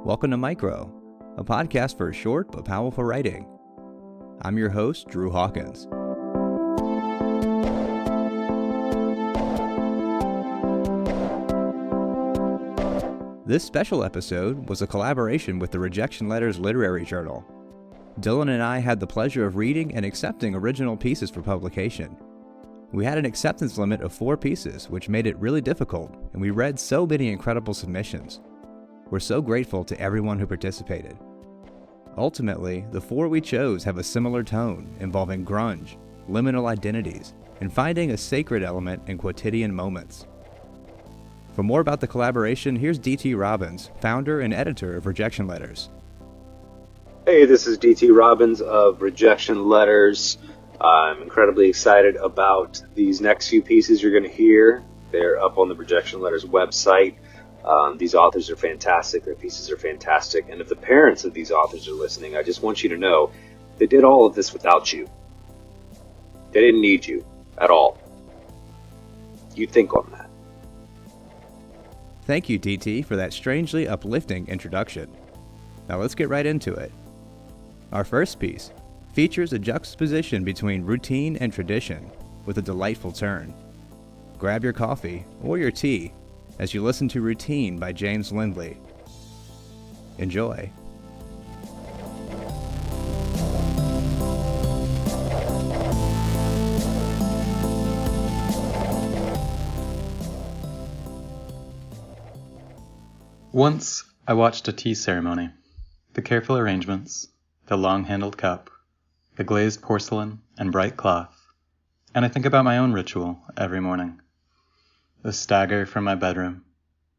Welcome to Micro, a podcast for short but powerful writing. I'm your host, Drew Hawkins. This special episode was a collaboration with the Rejection Letters literary journal. Dylan and I had the pleasure of reading and accepting original pieces for publication. We had an acceptance limit of 4 pieces, which made it really difficult, and we read so many incredible submissions. We're so grateful to everyone who participated. Ultimately, the 4 we chose have a similar tone, involving grunge, liminal identities, and finding a sacred element in quotidian moments. For more about the collaboration, here's DT Robbins, founder and editor of Rejection Letters. Hey, this is DT Robbins of Rejection Letters. I'm incredibly excited about these next few pieces you're going to hear. They're up on the Rejection Letters website. These authors are fantastic. Their pieces are fantastic. And if the parents of these authors are listening, I just want you to know they did all of this without you. They didn't need you at all. You think on that. Thank you, DT, for that strangely uplifting introduction. Now let's get right into it. Our first piece features a juxtaposition between routine and tradition with a delightful turn. Grab your coffee or your tea as you listen to Routine by James Lindley. Enjoy. Once I watched a tea ceremony. The careful arrangements, the long-handled cup, the glazed porcelain and bright cloth, and I think about my own ritual every morning. The stagger from my bedroom,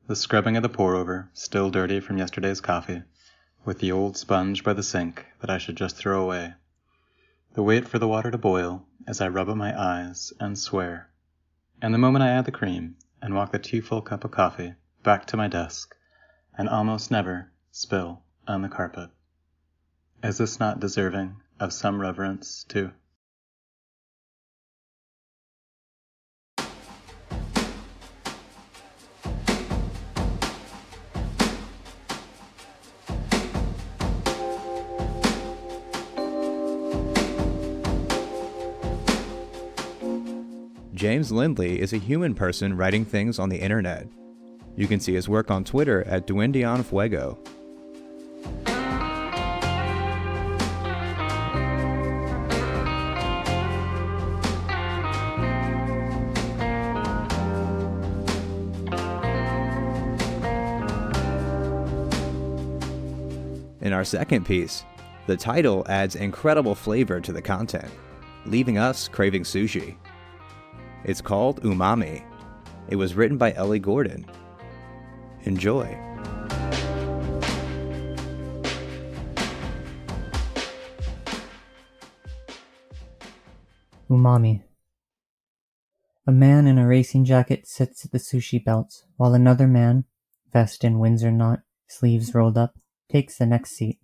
the scrubbing of the pour-over, still dirty from yesterday's coffee, with the old sponge by the sink that I should just throw away. The wait for the water to boil as I rub at my eyes and swear. And the moment I add the cream and walk the teaful cup of coffee back to my desk and almost never spill on the carpet. Is this not deserving of some reverence, too? James Lindley is a human person writing things on the internet. You can see his work on Twitter at @DuendeonFuego. In our second piece, the title adds incredible flavor to the content, leaving us craving sushi. It's called Umami. It was written by Ellie Gordon. Enjoy. Umami. A man in a racing jacket sits at the sushi belt, while another man, vest in Windsor knot, sleeves rolled up, takes the next seat.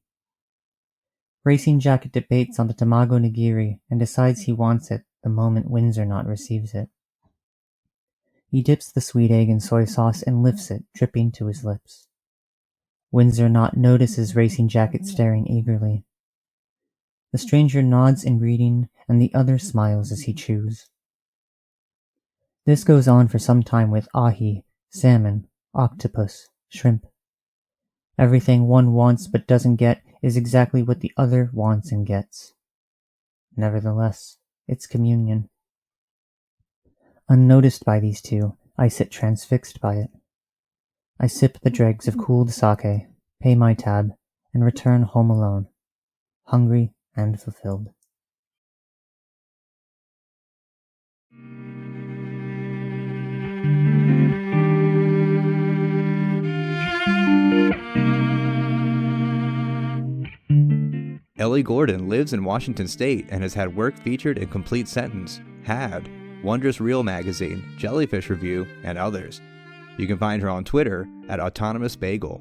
Racing jacket debates on the tamago nigiri and decides he wants it the moment Windsor knot receives it. He dips the sweet egg in soy sauce and lifts it, dripping to his lips. Windsor knot notices Racing jacket staring eagerly. The stranger nods in greeting, and the other smiles as he chews. This goes on for some time with ahi, salmon, octopus, shrimp. Everything one wants but doesn't get is exactly what the other wants and gets. Nevertheless, it's communion. Unnoticed by these two, I sit transfixed by it. I sip the dregs of cooled sake, pay my tab, and return home alone, hungry and fulfilled. Ellie Gordon lives in Washington State and has had work featured in Complete Sentence, Had, Wondrous Real Magazine, Jellyfish Review, and others. You can find her on Twitter at Autonomous Bagel.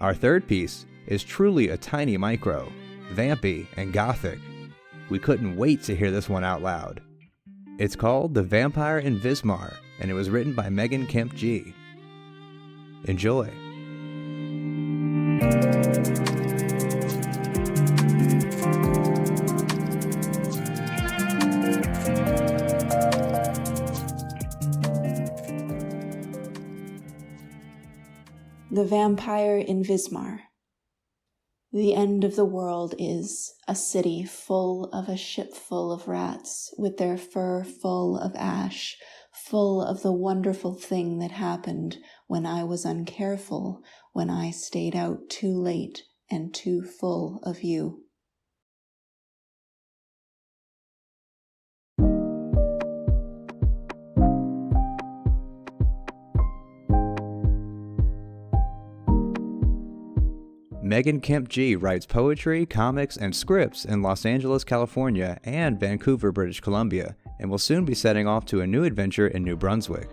Our third piece is truly a tiny micro, vampy and gothic. We couldn't wait to hear this one out loud. It's called The Vampire in Vismar and it was written by Meghan Kemp-Gee. Enjoy. The Vampire in Wismar. The end of the world is a city full of a ship full of rats, with their fur full of ash, full of the wonderful thing that happened when I was uncareful, when I stayed out too late and too full of you. Meghan Kemp-Gee writes poetry, comics, and scripts in Los Angeles, California, and Vancouver, British Columbia, and will soon be setting off to a new adventure in New Brunswick.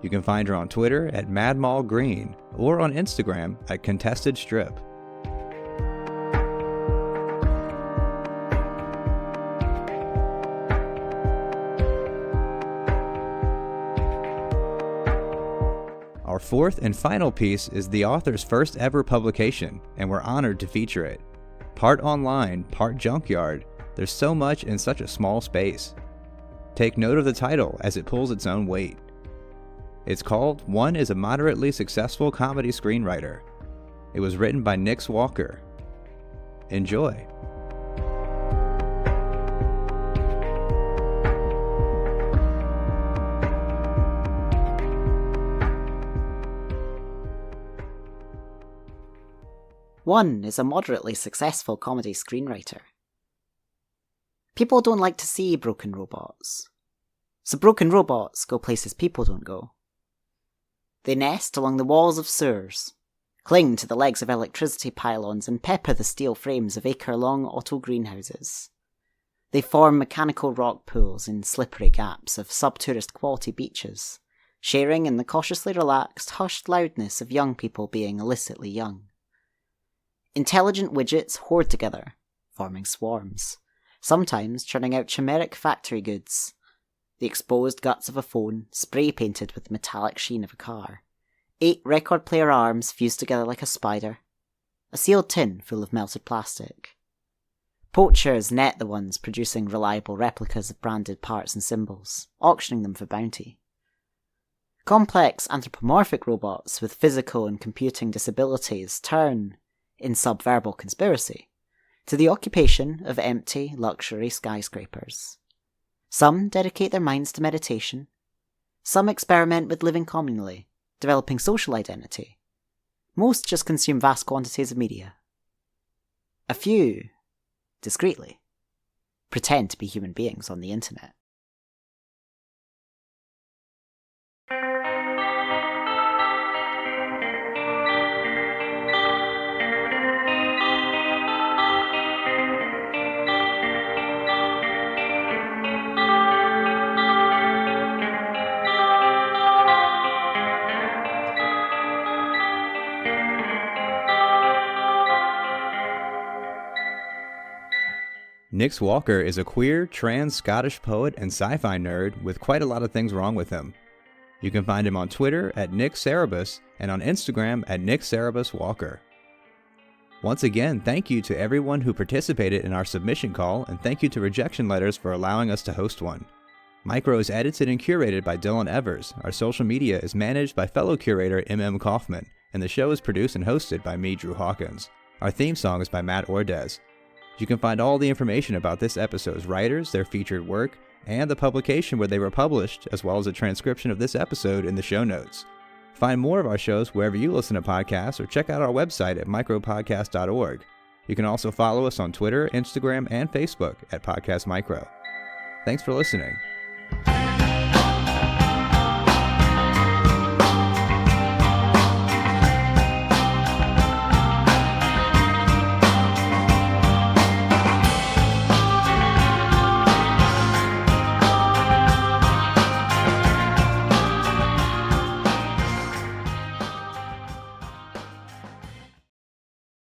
You can find her on Twitter at MadMallGreen or on Instagram at ContestedStrip. Our fourth and final piece is the author's first ever publication, and we're honored to feature it. Part online, part junkyard, there's so much in such a small space. Take note of the title as it pulls its own weight. It's called One is a Moderately Successful Comedy Screenwriter. It was written by Nyx Walker. Enjoy. One is a moderately successful comedy screenwriter. People don't like to see broken robots. So broken robots go places people don't go. They nest along the walls of sewers, cling to the legs of electricity pylons and pepper the steel frames of acre-long auto greenhouses. They form mechanical rock pools in slippery gaps of sub-tourist quality beaches, sharing in the cautiously relaxed, hushed loudness of young people being illicitly young. Intelligent widgets hoard together, forming swarms, sometimes churning out chimeric factory goods. The exposed guts of a phone, spray-painted with the metallic sheen of a car. 8 record player arms fused together like a spider. A sealed tin full of melted plastic. Poachers net the ones producing reliable replicas of branded parts and symbols, auctioning them for bounty. Complex anthropomorphic robots with physical and computing disabilities turn, in subverbal conspiracy, to the occupation of empty luxury skyscrapers. Some dedicate their minds to meditation. Some experiment with living communally, developing social identity. Most just consume vast quantities of media. A few, discreetly, pretend to be human beings on the internet. Nyx Walker is a queer, trans Scottish poet and sci-fi nerd with quite a lot of things wrong with him. You can find him on Twitter at Nyx Cerebus and on Instagram at Nyx Cerebus Walker. Once again, thank you to everyone who participated in our submission call, and thank you to Rejection Letters for allowing us to host one. Micro is edited and curated by Dylan Evers. Our social media is managed by fellow curator M.M. Kaufman, and the show is produced and hosted by me, Drew Hawkins. Our theme song is by Matt Ordez. You can find all the information about this episode's writers, their featured work, and the publication where they were published, as well as a transcription of this episode in the show notes. Find more of our shows wherever you listen to podcasts, or check out our website at micropodcast.org. You can also follow us on Twitter, Instagram, and Facebook at Podcast Micro. Thanks for listening.